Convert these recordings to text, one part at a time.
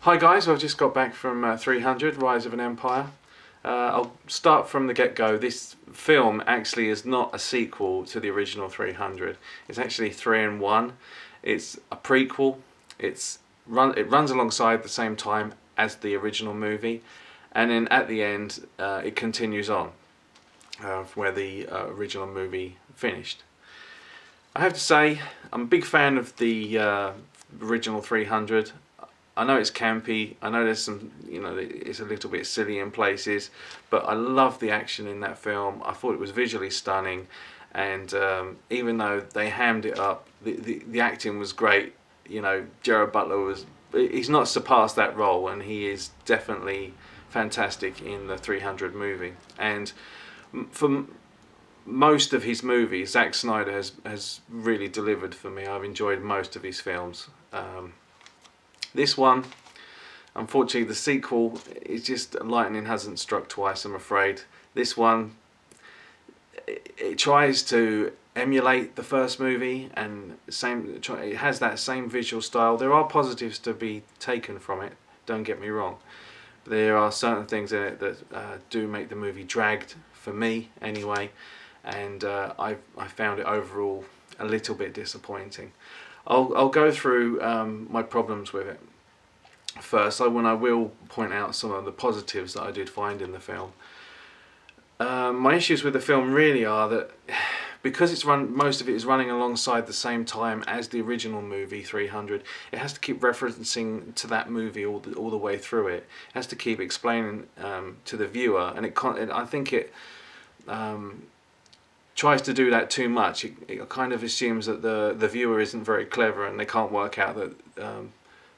Hi guys, I've just got back from 300, Rise of an Empire. I'll start from the get-go. This film actually is not a sequel to the original 300. It's actually 3 in 1. It's a prequel. It runs alongside the same time as the original movie, and then at the end it continues on where the original movie finished. I have to say, I'm a big fan of the original 300. I know it's campy, I know there's some, it's a little bit silly in places, but I love the action in that film. I thought it was visually stunning, and even though they hammed it up, the acting was great. Gerard Butler he's not surpassed that role, and he is definitely fantastic in the 300 movie. And for most of his movies, Zack Snyder has really delivered for me. I've enjoyed most of his films. This one, unfortunately, the sequel is just lightning hasn't struck twice, I'm afraid. This one, it tries to emulate the first movie, and it has that same visual style. There are positives to be taken from it, don't get me wrong. But there are certain things in it that do make the movie dragged, for me anyway, and I found it overall a little bit disappointing. I'll go through my problems with it first, when I will point out some of the positives that I did find in the film. My issues with the film really are that because most of it is running alongside the same time as the original movie 300, it has to keep referencing to that movie all the way through it. It has to keep explaining to the viewer, and I think it tries to do that too much. It kind of assumes that the viewer isn't very clever and they can't work out that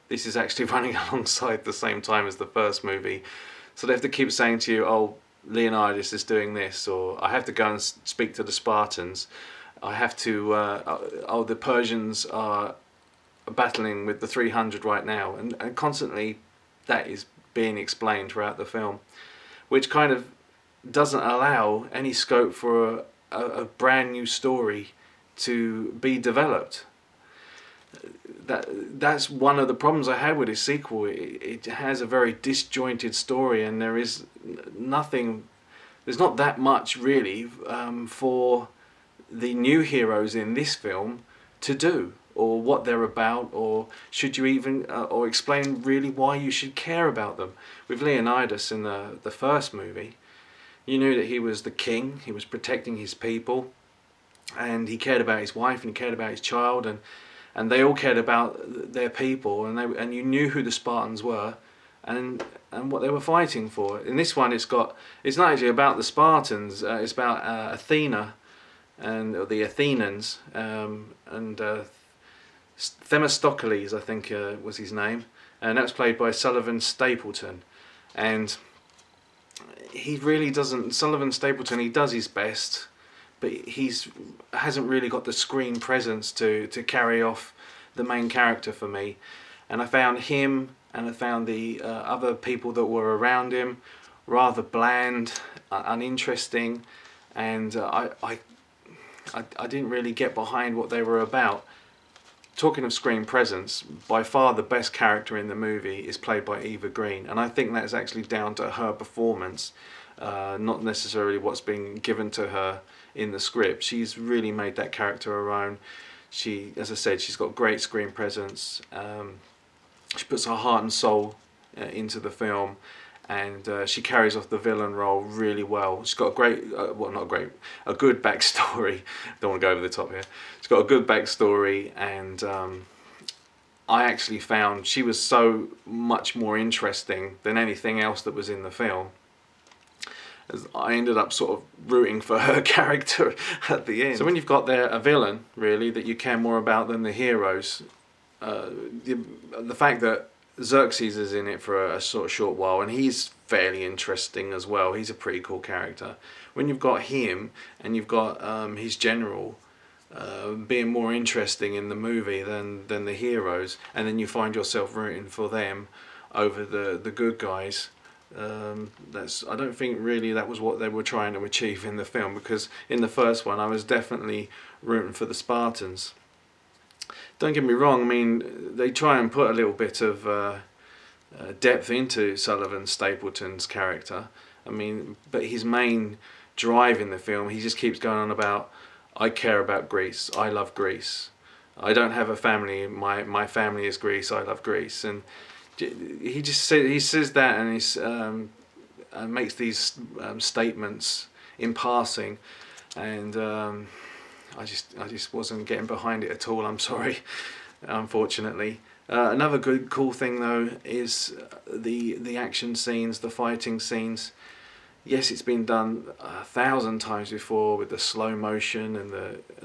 this is actually running alongside the same time as the first movie. So they have to keep saying to you, oh, Leonidas is doing this, or I have to go and speak to the Spartans. I have to, oh, the Persians are battling with the 300 right now. And constantly that is being explained throughout the film, which kind of doesn't allow any scope for a brand new story to be developed. That's one of the problems I had with this sequel. It has a very disjointed story, and there's not that much really for the new heroes in this film to do, or what they're about, or should you even or explain really why you should care about them. With Leonidas in the first movie, you knew that he was the king, he was protecting his people, and he cared about his wife, and he cared about his child, and they all cared about their people, and you knew who the Spartans were, and what they were fighting for. In this one, it's not actually about the Spartans. It's about Athena or the Athenians, and Themistocles, I think was his name, and that was played by Sullivan Stapleton. And he really doesn't. Sullivan Stapleton, he does his best, but hasn't really got the screen presence to carry off the main character for me. And I found him, and I found the other people that were around him rather bland, uninteresting, and I didn't really get behind what they were about. Talking of screen presence, by far the best character in the movie is played by Eva Green, and I think that's actually down to her performance, not necessarily what's being given to her in the script. She's really made that character her own. She, as I said, she's got great screen presence. She puts her heart and soul into the film, and she carries off the villain role really well. She's got a great, a good backstory. Don't want to go over the top here. She's got a good backstory, and I actually found she was so much more interesting than anything else that was in the film. I ended up sort of rooting for her character at the end. So when you've got there a villain, really, that you care more about than the heroes, the fact that Xerxes is in it for a sort of short while, and he's fairly interesting as well. He's a pretty cool character. When you've got him, and you've got his general being more interesting in the movie than the heroes, and then you find yourself rooting for them over the good guys, I don't think really that was what they were trying to achieve in the film, because in the first one I was definitely rooting for the Spartans. Don't get me wrong, I mean, they try and put a little bit of depth into Sullivan Stapleton's character. I mean, but his main drive in the film, he just keeps going on about, I care about Greece, I love Greece, I don't have a family, my family is Greece, I love Greece. And he says that, and he makes these statements in passing, and I just wasn't getting behind it at all. I'm sorry, unfortunately. Another cool thing though is the action scenes, the fighting scenes. Yes, it's been done 1,000 times before with the slow motion and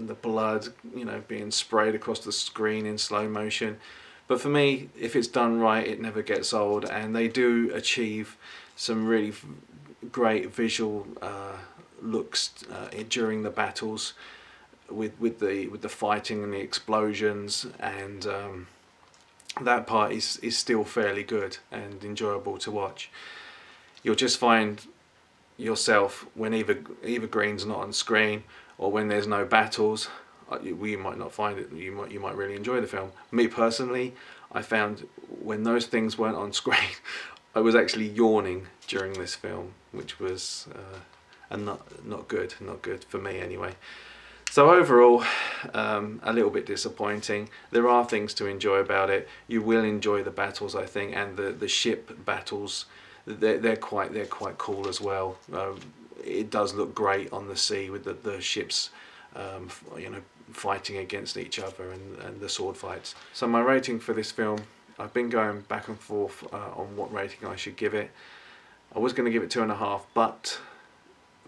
the blood, you know, being sprayed across the screen in slow motion. But for me, if it's done right, it never gets old, and they do achieve some really great visual looks during the battles, with the fighting and the explosions, and that part is still fairly good and enjoyable to watch. You'll just find yourself when either Green's not on screen or when there's no battles, you might not find it. You might really enjoy the film. Me personally, I found when those things weren't on screen, I was actually yawning during this film, which was not good for me anyway. So overall, a little bit disappointing. There are things to enjoy about it. You will enjoy the battles, I think, and the ship battles. They're quite cool as well. It does look great on the sea with the ships, you know, fighting against each other, and the sword fights. So my rating for this film, I've been going back and forth on what rating I should give it. I was going to give it 2.5, but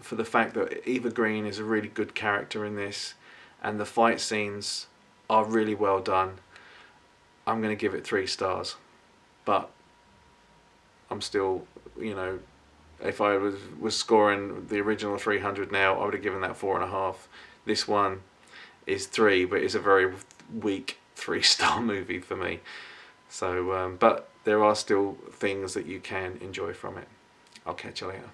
for the fact that Eva Green is a really good character in this, and the fight scenes are really well done, I'm going to give it 3 stars. But I'm still, you know, if I was scoring the original 300 now, I would have given that 4.5. This one is 3, but it's a very weak 3-star movie for me. So, but there are still things that you can enjoy from it. I'll catch you later.